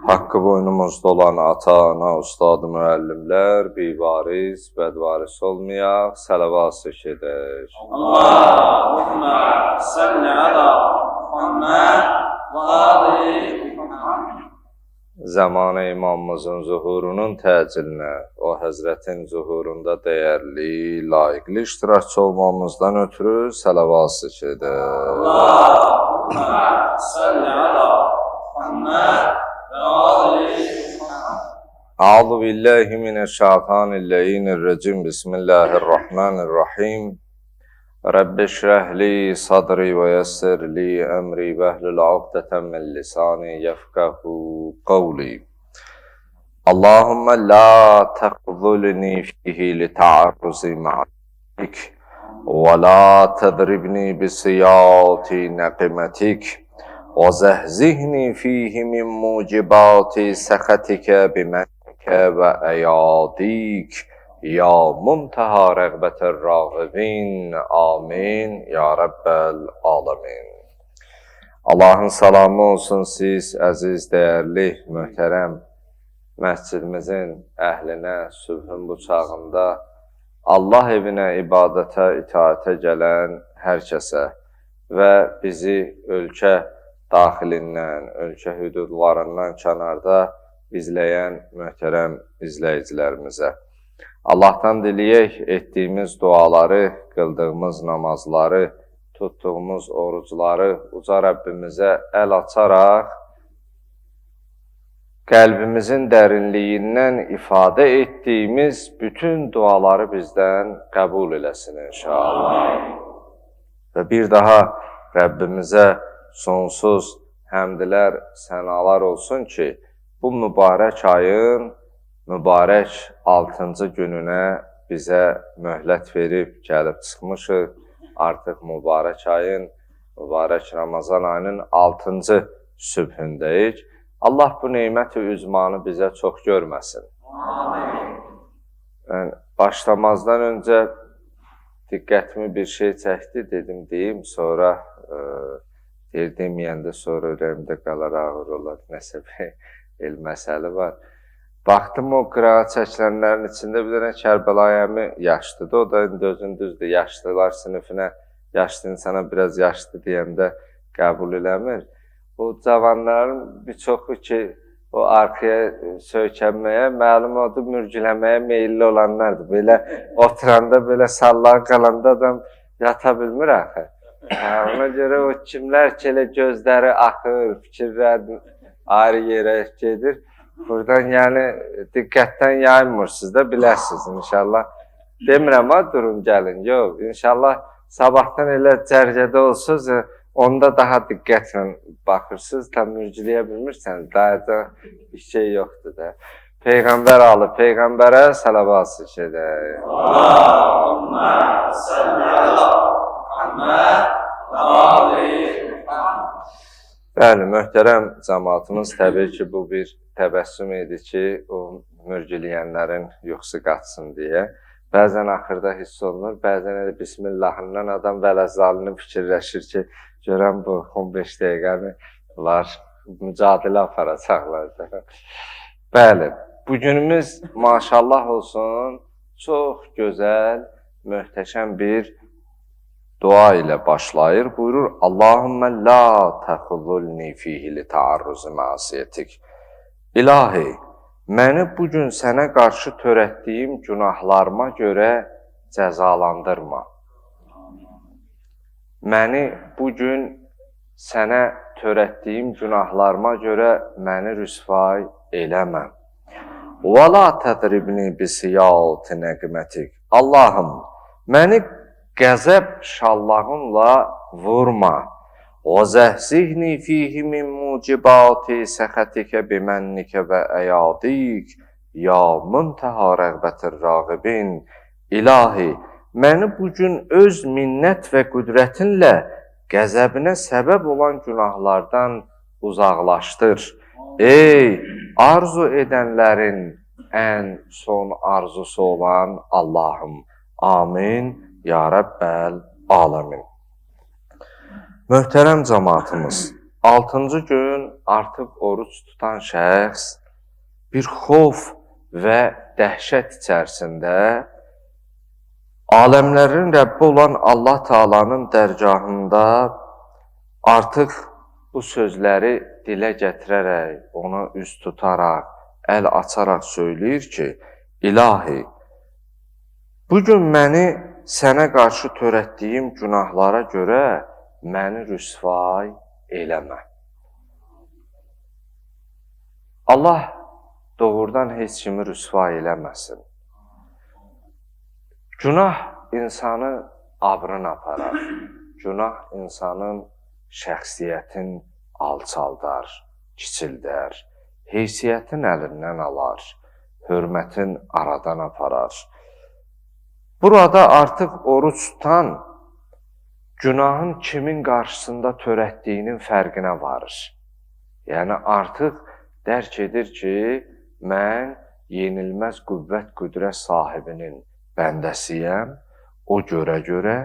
Hakkı boynumuzda olan ata-ana, ustad, müəllimlər, bivariz, bədvaris olmayaq, sələvat edək. Allahümme salli ala Muhammed ve ali Muhammed. Zamanı imamımızın zuhurunun təcillə, o Həzrətin zuhurunda dəyərli, layiqli iştirakçı olmamızdan ötürü sələvat edək. Allahümme salli ala Muhammed ve ali Muhammed. A'udhu billahi mineşşeytanirracim. Bismillahirrahmanirrahim. Rabbi şrah li sadri ve yessir li emri ve hlul uqdeten min lisani yefkahu qawli. Allahümme la taqzulni fihi li ta'arruzi ma'atik ve la tadribni bisiyati naqimatik ve zehzihni fihi min mucibati sakhatike bimenke ve ayadik. Ya muntaha rəğbətər rağibin, amin, ya Rəbbəl alamin. Allahın salamı olsun siz, əziz, dəyərli, möhtərəm məscidimizin əhlinə, sübhün bu çağında Allah evinə, ibadətə, itaətə gələn hər kəsə və bizi ölkə daxilindən, ölkə hüdudlarından kənarda izləyən möhtərəm izləyicilərimizə. Allah'tan diləyək etdiyimiz duaları, qıldığımız namazları, tutduğumuz orucları uca Rəbbimizə əl açaraq qəlbimizin dərinliyindən ifadə etdiyimiz bütün duaları bizdən qəbul eləsin inşallah. Və bir daha Rəbbimizə sonsuz həmdlər, sənalar olsun ki, bu mübarək ayın mübarək 6-cı gününə bizə möhlət verib gəlib çıxmışıq. Artıq mübarək ayın, mübarək Ramazan ayının 6-cı sübhündəyik. Allah bu neymət-i üzmanı bizə çox görməsin. Amin. Başlamazdan öncə diqqətimi bir şey çəkdi, dedim deyim, sonra deməyəndə sonra ürəyimdə qalar, ağır olar, nəsə bir məsələ var. Baxdım o qıraat çəkilənlərin içində bir dənə Kərbəlayi əmi yaşlıdır. O da indi özün düzdür, yaşlılar sinifinə, yaşlı insana biraz yaşlı deyəndə qəbul eləmir. O cavanların bir çoxu ki, o arxaya söykənməyə, məlum odur, mürgüləməyə meyilli olanlardır. Belə oturanda, belə sallan qalanda adam yata bilmir axı. Ona görə o kimlər ki, elə gözləri axır, fikirlər ayrı yerə gedir. Buradan yəni diqqətdən yaymırsınız da, biləsiniz inşallah. Demirəm ha, durun gəlin, yox. İnşallah sabahdan elə cərgədə olsunuz, onda daha diqqətlə baxırsınız, tam mürcüləyə bilmirsəniz, daha da bir şey yoxdur da. Peyğəmbər alı, Peyğəmbərə salavat edək. Allahümme salli ala Muhammed ve ali Muhammed. Bəli, möhtərəm cəmaatımız təbii ki, bu bir təbəssüm idi ki, o mürgüləyənlərin yuxusu qaçsın deyə. Bəzən axırda hiss olunur, bəzən elə Bismillahından adam vələzzalını fikirləşir ki, görən bu 15 dəqiqəni bunlar mücadilə aparacaqlar. Bəli, bugünümüz maşallah olsun, çox gözəl, möhtəşəm bir dua ilə başlayır. Buyurur, Allahümme la təxuzulni fihi li ta'arruzi məsiyetik. İlahi, məni bugün sənə qarşı törətdiyim günahlarıma görə cəzalandırma. Məni bugün sənə törətdiyim günahlarıma görə məni rüsvay eləmə. Və la tədribni bisiyati nəqimətik. Allahım, məni qəzəb şallağınla vurma. O zəhzihni fihi min mucibati səxətikə bimənnike və əyadik. Ya muntaha rəğbətir rağibin. İlahi, məni bugün öz minnət və qüdrətinlə qəzəbinə səbəb olan günahlardan uzaqlaşdır. Ey, arzu edənlərin ən son arzusu olan Allahım. Amin. Ya Rəbbəl alamin. Möhtərəm cəmaatımız, 6-cı gün artıq oruç tutan şəxs bir xof və dəhşət içərisində aləmlərin Rəbbi olan Allah Taala'nın dərgahında artıq bu sözləri dilə gətirərək, ona üz tutaraq, əl açaraq söyləyir ki, İlahi, bugün məni sənə qarşı törətdiyim günahlara görə məni rüsvay eləmə. Allah doğrudan heç kimi rüsvay eləməsin. Günah insanı abrını aparar. Günah insanın şəxsiyyətin alçaldar, kiçildər, heysiyyətin əlindən alar, hörmətin aradan aparar. Burada artıq oruç tutan günahın kimin qarşısında törətdiyinin fərqinə varır. Yəni artıq dərk edir ki, mən yenilməz qüvvət qüdrət sahibinin bəndəsiyəm, o görə,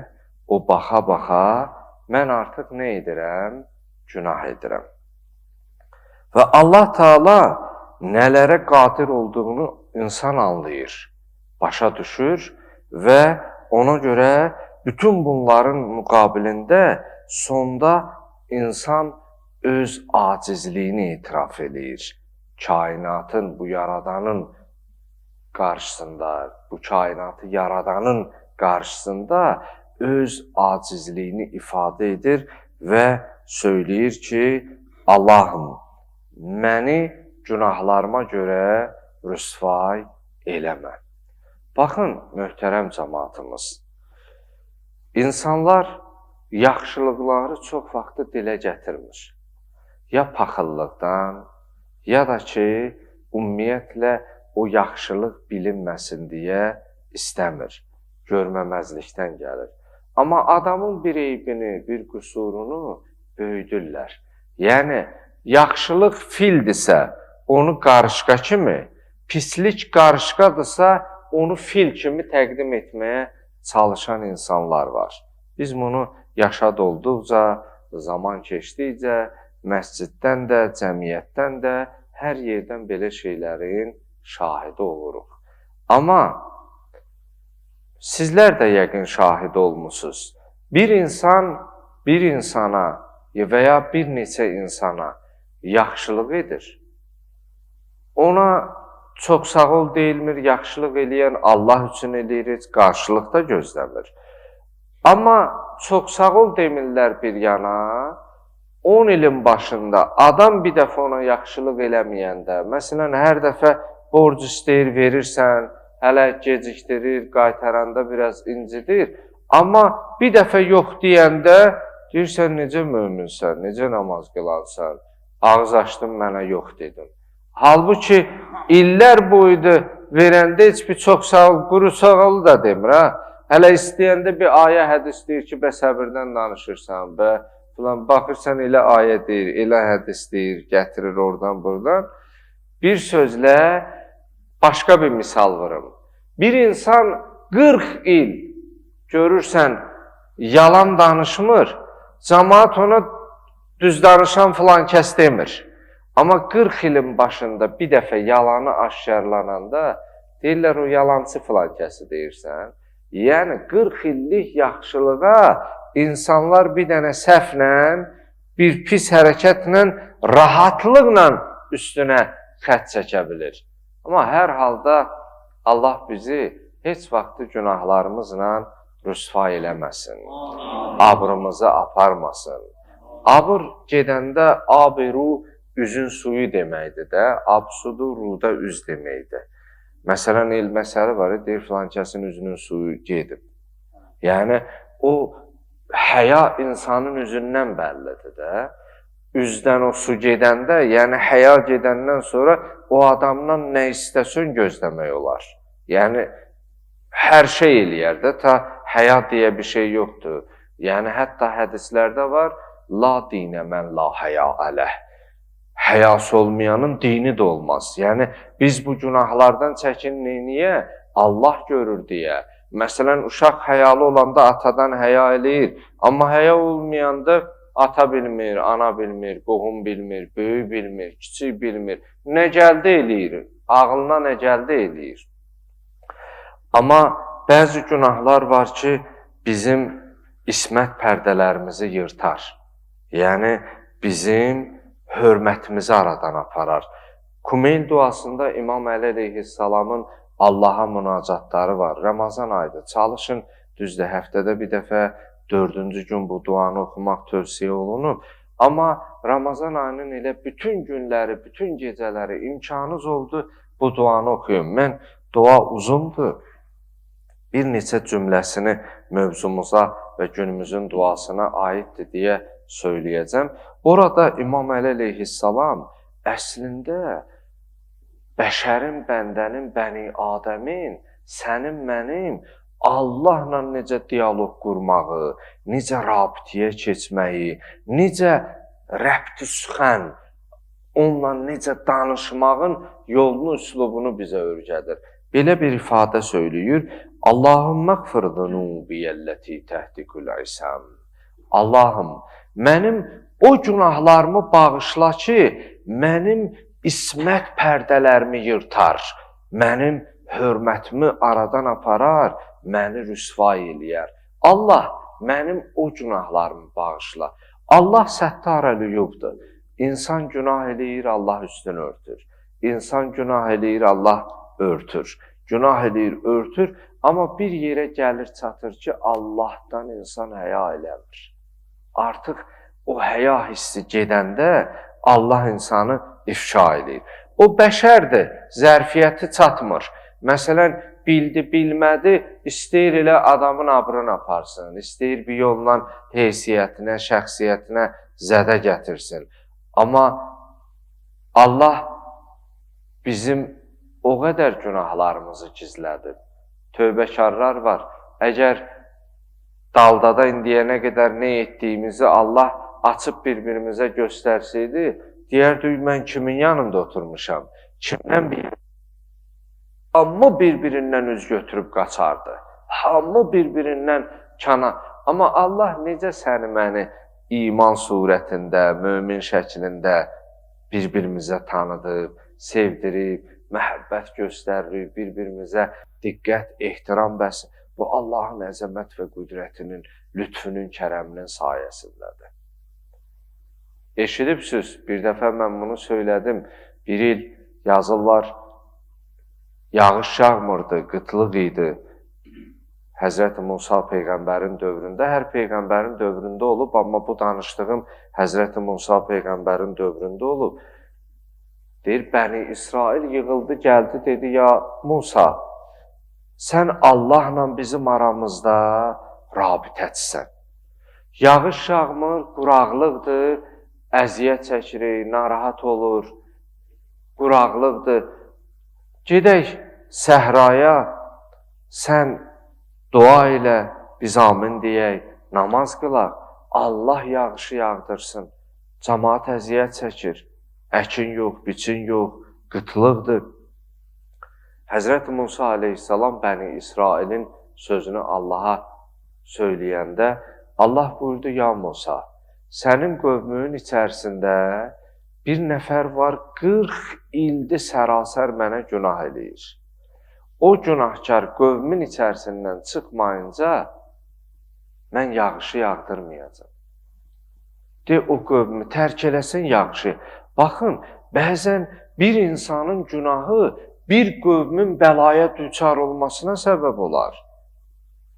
o baxa, mən artıq nə edirəm? Günah edirəm. Və Allah Taala nələrə qadir olduğunu insan anlayır, başa düşür və ona görə bütün bunların müqabilində sonda insan öz acizliyini etiraf edir. Kainatın, bu yaradanın qarşısında, bu kainatı yaradanın qarşısında öz acizliyini ifadə edir və söyləyir ki, Allahım, məni günahlarıma görə rüsvay eləmə. Baxın, möhtərəm cəmaatımız, insanlar yaxşılıqları çox vaxtı dilə gətirmir. Ya paxıllıqdan, ya da ki, ümumiyyətlə o yaxşılıq bilinməsin deyə istəmir, görməməzlikdən gəlir. Amma adamın bir eybini, bir qüsurunu böyüdürlər. Yəni, yaxşılıq fildirsə, onu qarışqa kimi, pislik qarışqadırsa, onu fil kimi təqdim etməyə çalışan insanlar var. Biz bunu yaşad olduqca, zaman keçdikcə, məsciddən də, cəmiyyətdən də, hər yerdən belə şeylərin şahidi oluruq. Amma sizlər də yəqin şahid olmusunuz. Bir insan bir insana və ya bir neçə insana yaxşılıq edir. Ona çox sağ ol deyilmir, yaxşılıq eləyən Allah üçün eləyir, qarşılıq da gözləmir. Amma çox sağ ol demirlər bir yana, 10 ilin başında adam bir dəfə ona yaxşılıq eləməyəndə, məsələn, hər dəfə borc istəyir, verirsən, hələ gecikdirir, qaytaranda biraz incidir. Amma bir dəfə yox deyəndə, deyirsən, necə möminsən, necə namaz qılansan, ağız açdın, mənə yox dedim. Halbuki, illər boyudur, verəndə heç bir çox sağ ol, quru sağ ol da demir, ha? Hələ istəyəndə bir ayə hədis deyir ki, bə səbirdən danışırsan, bə filan, baxırsan, elə ayə deyir, elə hədis deyir, gətirir oradan, buradan. Bir sözlə, başqa bir misal vurum. Bir insan 40 il görürsən, yalan danışmır, cəmaat ona düz danışan filan kəs demir. Amma 40 ilin başında bir dəfə yalanı aşkarlananda, deyirlər o yalancı filan kəsi deyirsən. Yəni 40 illik yaxşılığa insanlar bir dənə səhvlə, bir pis hərəkətlə, rahatlıqla üstünə xət çəkə bilir. Amma hər halda Allah bizi heç vaxtı günahlarımızla rüsva eləməsin, abrımızı aparmasın. Abr gedəndə abiru üzün suyu deməkdir də, absudu ruda üz deməkdir. Məsələn, el məsəli var, deyir filan kəsin üzünün suyu gedib. Yəni, o həya insanın üzündən bəllidir də. Üzdən o su gedəndə, yəni həya gedəndən sonra o adamdan nə istəsən gözləmək olar. Yəni, hər şey eləyər də, ta həya deyə bir şey yoxdur. Yəni, hətta hədislərdə var, la dinə mən la həya ələh. Həyası olmayanın dini də olmaz. Yəni, biz bu günahlardan çəkinmək niyə? Allah görür deyə. Məsələn, uşaq həyalı olanda atadan həya eləyir. Amma həya olmayanda ata bilmir, ana bilmir, qohum bilmir, böyük bilmir, kiçik bilmir. Nə gəldi eləyir, ağlına nə gəldi eləyir. Amma bəzi günahlar var ki, bizim ismət pərdələrimizi yırtar. Yəni, bizim hörmətimizi aradan aparar. Kumeyl duasında İmam Əli əleyhissalamın Allaha münacatları var. Ramazan ayıdır. Çalışın, düzdür, həftədə bir dəfə 4-cü gün bu duanı oxumaq tövsiyə olunub. Amma Ramazan ayının elə bütün günləri, bütün gecələri imkanınız oldu, bu duanı oxuyun. Mən dua uzundur. Bir neçə cümləsini mövzumuza və günümüzün duasına aiddir deyə söyləyəcəm. Orada İmam Əli əleyhissalam əslində bəşərin, bəndənin, Bəni Adəmin, sənin, mənim Allahla necə diyaloq qurmağı, necə rabitəyə keçməyi, necə rəbti süxən, onunla necə danışmağın yolunu, üslubunu bizə öyrədir. Belə bir ifadə söyləyir. Allahümmə qfir zunubiyəlləti təhdikul isəm. Allahım, mənim o günahlarımı bağışla ki, mənim ismət pərdələrimi yırtar, mənim hörmətimi aradan aparar, məni rüsvay eləyər. Allah, mənim o günahlarımı bağışla. Allah səttar əlüyubdur. İnsan günah eləyir, Allah üstünü örtür. İnsan günah eləyir, Allah örtür. Günah eləyir, örtür. Amma bir yerə gəlir, çatır ki, Allahdan insan həya eləmir. Artıq o həya hissi gedəndə Allah insanı ifşa eləyir. O bəşərdir, zərfiyyəti çatmır. Məsələn, bildi, bilmədi, istəyir elə adamın abrını aparsın, istəyir bir yolla heysiyyətinə, şəxsiyyətinə zədə gətirsin. Amma Allah bizim o qədər günahlarımızı gizlədir. Tövbəkarlar var. Əgər daldada indiyənə qədər nə etdiyimizi Allah açıb bir-birimizə göstərsəydi, deyərdik, mən kimin yanında oturmuşam, kimdən bilirəm? Hamı bir-birindən üz götürüb qaçardı. Hamı bir-birindən kana. Amma Allah necə səni, məni iman surətində, mömin şəklində bir-birimizə tanıdıb, sevdirib, məhəbbət göstərir, bir-birimizə diqqət, ehtiram bəs. Bu Allahın əzəmət və qüdrətinin, lütfünün, kərəminin sayəsindədir. Eşidibsiniz, bir dəfə mən bunu söylədim, bir il yazırlar, yağış yağmırdı, qıtlıq idi. Həzrəti Musa Peyğəmbərin dövründə, hər Peyğəmbərin dövründə olub, amma bu danışdığım Həzrəti Musa Peyğəmbərin dövründə olub. Deyir, Bəni İsrail yığıldı, gəldi, dedi, ya Musa, sən Allahla bizim aramızda rabitəçsən. Yağış yağmır, quraqlıqdır, əziyyət çəkirik, narahat olur, quraqlıqdır. Gedək səhraya, sən dua ilə, biz amin deyək, namaz qılaq, Allah yağışı yağdırsın. Cəmaət əziyyət çəkir, əkin yox, biçin yox, qıtlıqdır. Həzrəti Musa aleyhissalam Bəni İsrailin sözünü Allaha söyləyəndə, Allah buyurdu, ya Musa, sənin qövmünün içərisində bir nəfər var, 40 ildir sərasər mənə günah eləyir. O günahkar qövmin içərisindən çıxmayınca, mən yağışı yağdırmayacam. De, o qövmü tərk eləsin yağışı. Baxın, bəzən bir insanın günahı bir qövmin bəlaya düçar olmasına səbəb olar.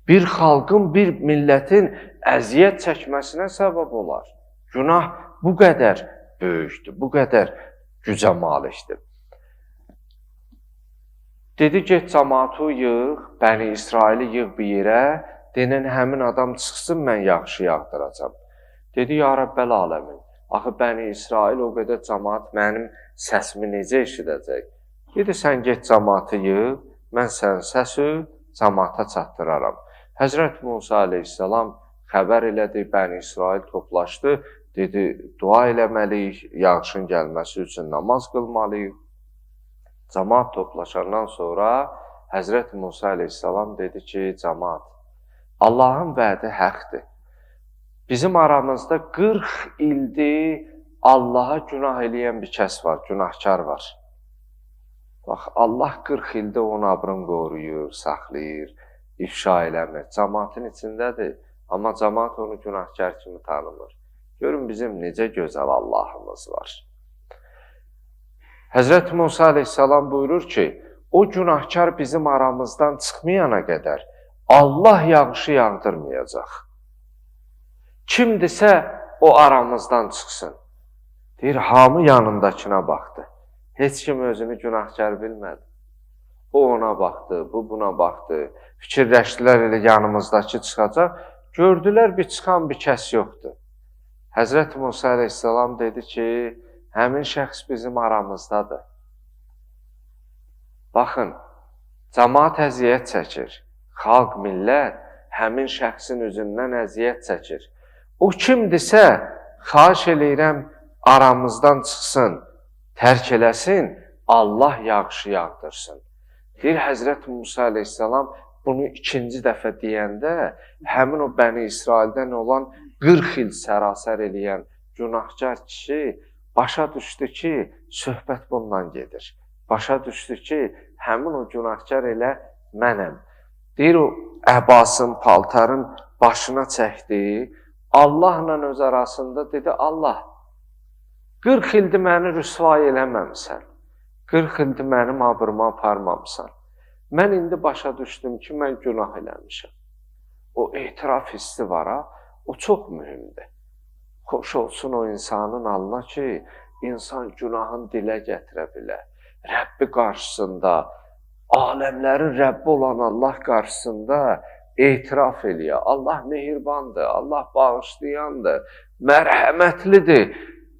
Bir xalqın, bir millətin əziyyət çəkməsinə səbəb olar. Günah bu qədər böyükdür, bu qədər gücə malikdir. Dedi, get cəmaatı yığ, Bəni İsraili yığ bir yerə, denən həmin adam çıxsın, mən yağışı yağdıracam. Dedi, ya Rəbbəl aləmin, axı Bəni İsrail o qədər cəmaat mənim səsimi necə eşidəcək? Dedi, sən get cəmaatı yığ, mən sənin səsi cəmaata çatdıraram. Həzrət Musa aleyhissalam xəbər elədi, Bəni İsrail toplaşdı, dedi, dua eləməliyik, yağışın gəlməsi üçün namaz qılmalıyıq. Cəmaat toplaşandan sonra Həzrət Musa aleyhissalam dedi ki, cəmaat, Allahın vədi həqdir. Bizim aramızda 40 ildir Allaha günah eləyən bir kəs var, günahkar var. Bax, Allah 40 ildə onu abrın qoruyur, saxlayır, ifşa eləmir. Cəmaatın içindədir, amma cəmaat onu günahkar kimi tanımır. Görün bizim necə gözəl Allahımız var. Həzrət Musa aleyhissalam buyurur ki, o günahkar bizim aramızdan çıxmayana qədər Allah yağışı yağdırmayacaq. Kimdirsə o aramızdan çıxsın. Deyir, hamı yanındakına baxdı. Heç kim özünü günahkar bilmədi. O ona baxdı, bu buna baxdı. Fikirləşdilər elə yanımızdakı çıxacaq. Gördülər bir çıxan bir kəs yoxdur. Həzrət Musa aleyhissalam dedi ki, həmin şəxs bizim aramızdadır. Baxın, cəmaat əziyyət çəkir. Xalq, millət həmin şəxsin üzündən əziyyət çəkir. O kimdirsə, xahiş eləyirəm, aramızdan çıxsın, tərk eləsin, Allah yağışı yağdırsın. Deyir, Həzrət Musa aleyhissalam bunu ikinci dəfə deyəndə, həmin o Bəni İsraildən olan 40 il sərasər eləyən günahkar kişi başa düşdü ki, söhbət bundan gedir. Başa düşdü ki, həmin o günahkar elə mənəm. Deyir, o əbasın, paltarın başına çəkdi, Allahla öz arasında dedi, Allah, 40 ildir məni rüsvay eləməmsən, 40 ildir mənim abrıma aparmamısan. Mən indi başa düşdüm ki, mən günah eləmişəm. O etiraf hissi var ha, o çox mühümdür. Xoş olsun o insanın alına ki, insan günahın dilə gətirə bilər. Rəbbi qarşısında, aləmlərin Rəbbi olan Allah qarşısında etiraf eləyə. Allah mehribandır, Allah bağışlayandır, mərhəmətlidir.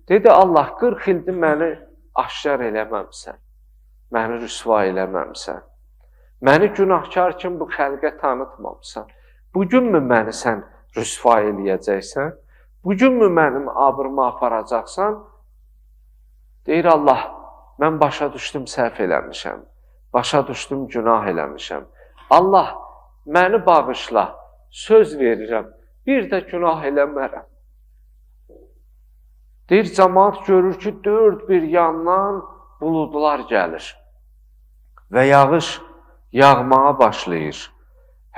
Dedi, Allah 40 ildir məni aşkar eləməmsən, məni rüsva eləməmsən, məni günahkar kimi bu xəlqə tanıtmamsan. Bugünmü məni sən rüsva eləyəcəksən? Bugünmü mənim abrımı aparacaqsan? Deyir Allah, mən başa düşdüm səhv eləmişəm, başa düşdüm günah eləmişəm. Allah, məni bağışla, söz verirəm, bir də günah eləmərəm. Deyir, cəmaat görür ki, dörd bir yandan buludlar gəlir və yağış yağmağa başlayır.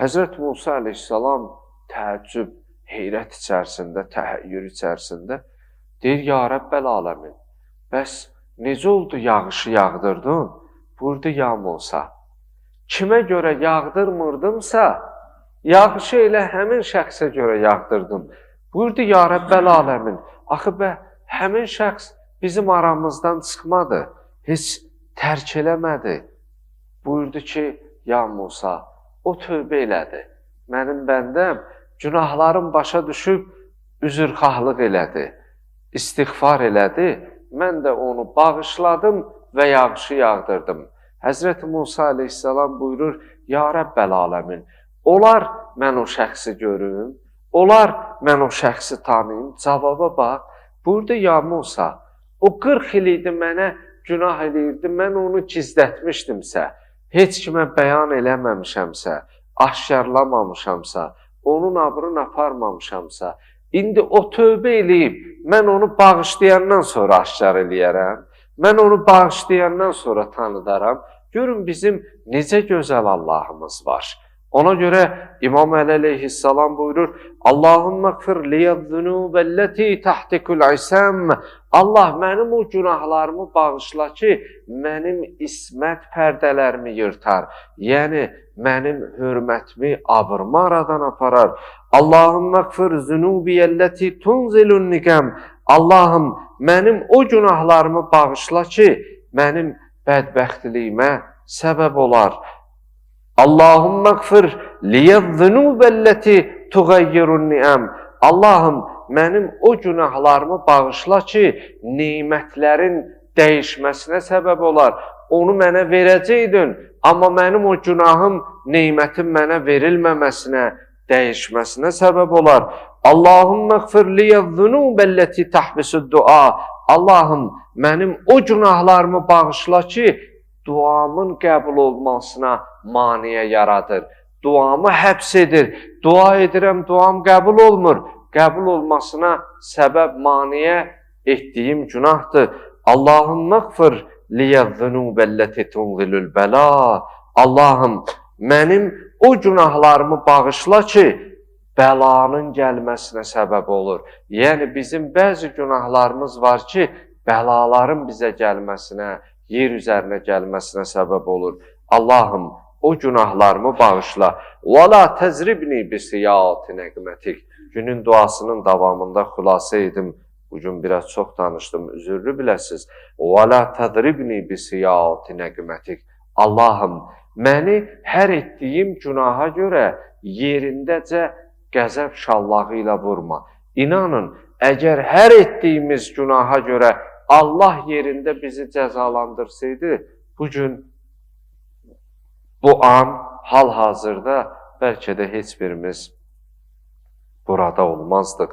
Həzrət Musa aleyhissalam təəccüb, heyrət içərisində, təəyyür içərisində deyir, ya Rəbbəl aləmin, bəs necə oldu yağışı yağdırdın? Buyurdu, ya Musa, kimə görə yağdırmırdımsa, yağışı elə həmin şəxsə görə yağdırdım. Buyurdu, ya Rəbbəl aləmin, axı həmin şəxs bizim aramızdan çıxmadı, heç tərk eləmədi. Buyurdu ki, ya Musa, o tövbə elədi. Mənim bəndəm günahlarım başa düşüb üzrxahlıq elədi, istiğfar elədi. Mən də onu bağışladım və yağışı yağdırdım. Həzrət Musa aleyhissalam buyurur, ya Rəbbəl aləmin, olar mən o şəxsi görüm, olar mən o şəxsi tanıyım. Cavaba bax, buyurdu, ya Musa, o 40 il idi mənə günah eləyirdi, mən onu gizlətmişdimsə, heç kimə bəyan eləməmişəmsə, aşkarlamamışamsa, onun abrını aparmamışamsa, indi o tövbə eləyib, mən onu bağışlayandan sonra aşkar eləyərəm, mən onu bağışlayandan sonra tanıdaram. Görün bizim necə gözəl Allahımız var. Ona görə İmam Əli aleyhissalam buyurur, Allahümme gfir liyyəz-zunubəlləti tahtikul isəm. Allah mənim o günahlarımı bağışla ki, mənim ismət pərdələrimi yırtar. Yəni, mənim hörmətimi, abrımı aradan aparar. Allahümme gfir zunubiyəlləti tunzilun niqəm. Allahım, mənim o günahlarımı bağışla ki, mənim bədbəxtliyimə səbəb olar. Allahümme gfir liyyəz-zunubəlləti tuğayyirun ni'əm. Allahım, mənim o günahlarımı bağışla ki, nimətlərin dəyişməsinə səbəb olar. Onu mənə verəcəydin, amma mənim o günahım, nimətim mənə verilməməsinə, dəyişməsinə səbəb olar. Allahümme gfir liyyəz-zunubəlləti tahbisud-dua. Allahım, mənim o günahlarımı bağışla ki, duamın qəbul olmasına maniyə yaradır. Duamı həbs edir. Dua edirəm, duam qəbul olmur. qəbul olmasına səbəb maniyə etdiyim günahdır. Allahım məğfir liyyəz-zunubəlləti tunzilul bəla. Allahım, mənim o günahlarımı bağışla ki, bəlanın gəlməsinə səbəb olur. Yəni, bizim bəzi günahlarımız var ki, bəlaların bizə gəlməsinə, yer üzərinə gəlməsinə səbəb olur. Allahım, o günahlarımı bağışla. وَلَا تَزْرِبْنِي بِسِيَاتِ نَقْمَتِكَ. Günün duasının davamında xülasə edim. Bugün biraz çox danışdım, üzürlü biləsiz. وَلَا تَزْرِبْنِي بِسِيَاتِ نَقْمَتِكَ. Allahım, məni hər etdiyim günaha görə yerindəcə qəzəb şallağı ilə vurma. İnanın, əgər hər etdiyimiz günaha görə Allah yerində bizi cəzalandırsaydı, bugün bu an, hal-hazırda bəlkə də heç birimiz burada olmazdıq.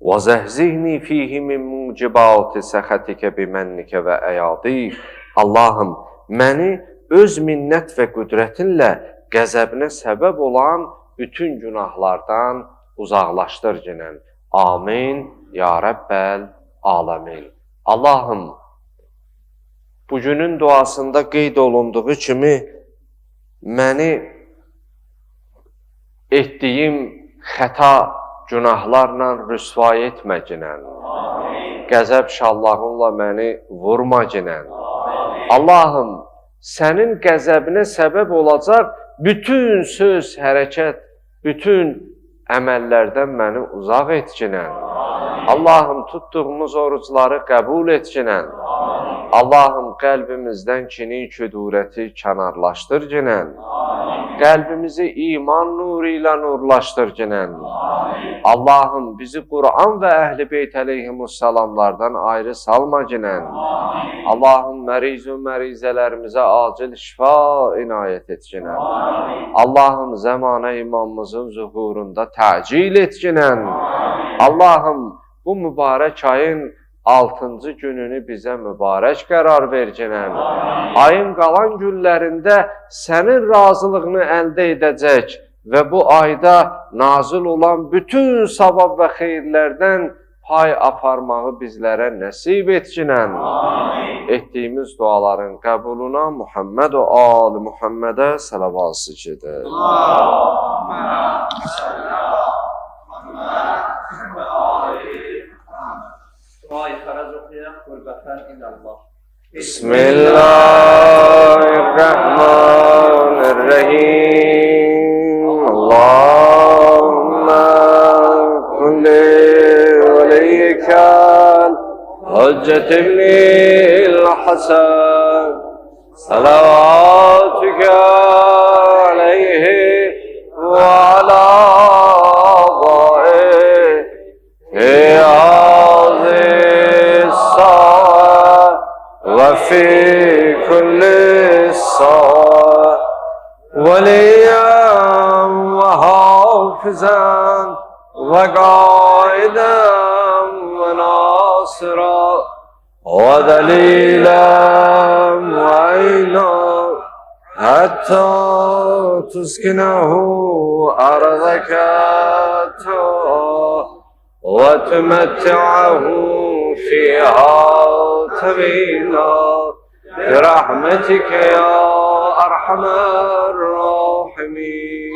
وَزَهْزِهْنِي فِيهِ مِنْ مُوجِبَاتِ سَخَتِكَ بِمَنِّكَ وَأَيَادِيكَ. Allahım, məni öz minnət və qüdrətinlə qəzəbinə səbəb olan bütün günahlardan uzaqlaşdır cinən. Amin, ya Rəbbəl aləmin. Allahım, bugünün duasında qeyd olunduğu kimi, məni etdiyim xəta günahlarla rüsvay etmə cinən. Qəzəb şallağınla məni vurma cinən. Allahım, sənin qəzəbinə səbəb olacaq bütün söz, hərəkət, bütün əməllərdən məni uzaq et cinən. Allahım, tutduğumuz orucları qəbul et cinən. Allahım, qəlbimizdən kini, küdurəti kənarlaşdır cinən. Qəlbimizi iman nuru ilə nurlaşdır cinən. Allahım, bizi Qur'an və Əhl-i Beyt əleyhimussalamlardan ayrı salma cinən. Allahım, məriz-ü mərizələrimizə acil şifa inayət et cinən. Allahım, zəmanə imamımızın zuhurunda təcil et cinən. Allahım, bu mübarək ayın 6-cı gününü bizə mübarək qərar ver cinən. Ayın qalan günlərində sənin razılığını əldə edəcək və bu ayda nazil olan bütün savab və xeyirlərdən pay aparmağı bizlərə nəsib et cinən. Etdiyimiz duaların qəbuluna Muhammed və Ali Muhammedə salavat gedir. Bismillahirrahmanirrahim. Allahümme kulli veliykel Hüccet ibnil Hasan salavatüke aleyhi ve ala وفي كل الصلاة وليا وحافظا وقائدا وناصرا ودليلا وعينا حتى تسكنه أرضك وتمتعه فيها طويلا برحمتك يا أرحم الراحمين.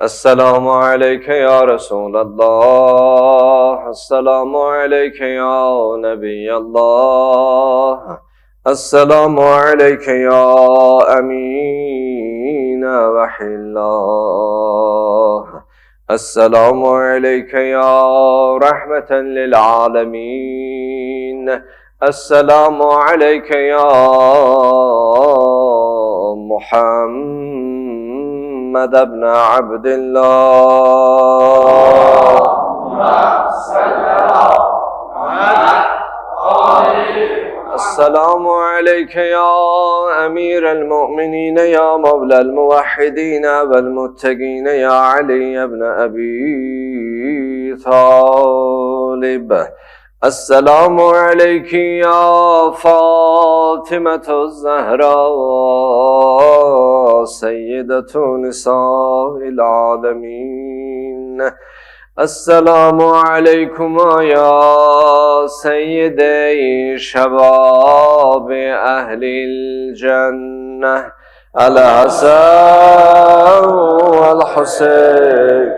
السلام عليك يا رسول الله. السلام عليك يا نبي الله. السلام عليك يا أمين وحي الله. السلام عليك يا رحمة للعالمين. السلام عليك يا محمد بن عبد الله. السلام عليك يا أمير المؤمنين يا مولى الموحدين والمتقين يا علي بن أبي طالب. السلام عليك يا فاطمة الزهراء سيدة نساء العالمين. السلام عليكما يا سيدي شباب أهل الجنة الحسن والحسين.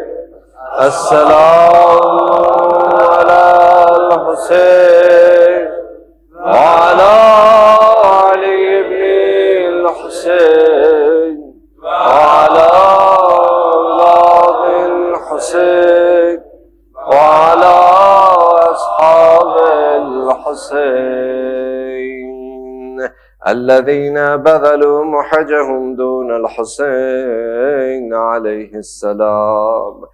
السلام على الحسين وعلى علي بن الحسين وعلى أولاد الحسين وعلى أصحاب الحسين الذين بذلوا محجهم دون الحسين عليه السلام.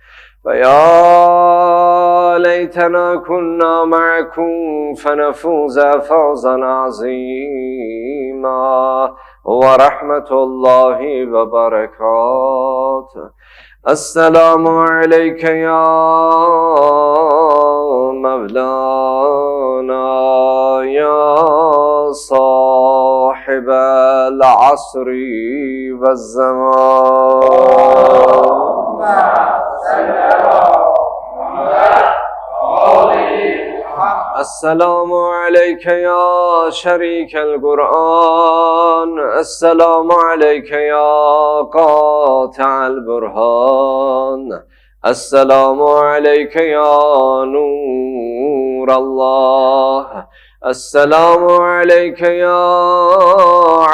فيا ليتنا كنا معكم فنفوز فوزا عظيما ورحمة الله وبركاته. السلام عليك يا مولانا يا صاحب العصر والزمان. السلام عليك يا شريك القرآن. السلام عليك يا قاطع البرهان. السلام عليك يا نور الله. السلام عليك يا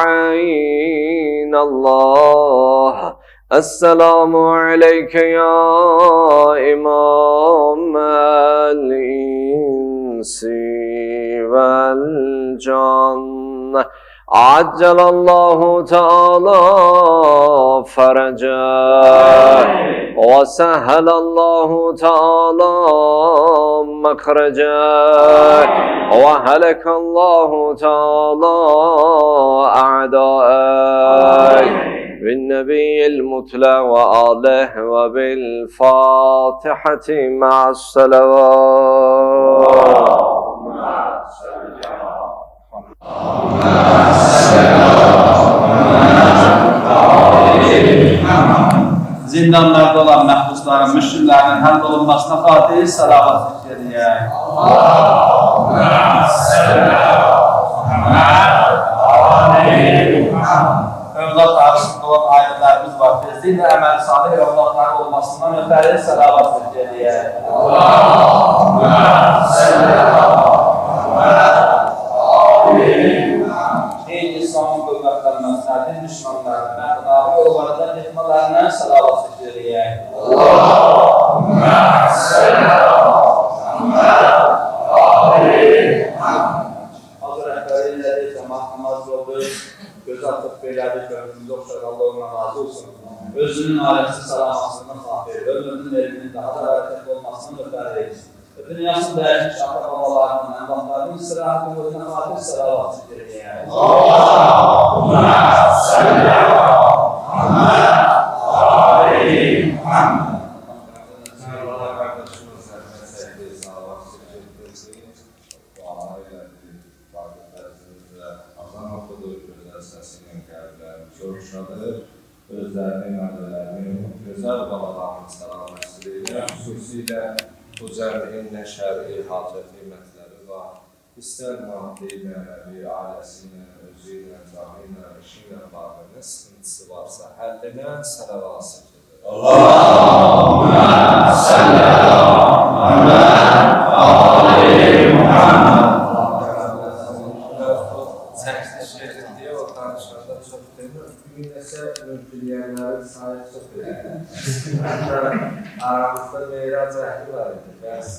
عين الله. السلام عليك يا إمام الإنس والجن. عجل الله تعالى فرجه وسهل الله تعالى مخرجه وهلك الله تعالى أعدائه بالنبي المتلى وآله وبالفاتحة مع الصلوات. Zindanlarda olan mahpusların, müşriklerin hal olunmasına Fatih salavat ediyor. Övlad arasında olan ayetlerimiz var. Bizde emel salih övladlar olmasından ötürü salavat ediyor. Ey İslam'ın kuvvetlerine, serdin düşmanlarına, gıdağı yollarından yıkmalarına salavat ediyor. Hazır rehberiyle cemaat namazı oldu. Göz atıp beylerdik ömrümüzü okşar, Allah ona razı olsun. Özünün ailesi salamasından fatih, ömrünün evinin daha da hareketli olmasından ötürü. Dünyasında değerli akrabalarının, evlatlarının istirahatı boyuna fatih salavat ediyor. Allahümme salli ala Muhammed. Özlərinin, ailələrinin, gözəl qalalarının səlamətçiliyi, xüsusilə bu cəmiyyətin nə şəri, hacət qiymətləri var. İstər maddi, mənəvi, ailəsinə, özü ilə, canı ilə, işi ilə bağlı nə sıxıntısı varsa, həllinə sələvat çəkilir. Allahümme salli ala Muhammed ali Muhammed. Çəkiliş verir deyə o danışanda çox demir. Günəsə mülküləyənlərin sayı çox edir. Aramızda meyrac əhli var idi. Bəs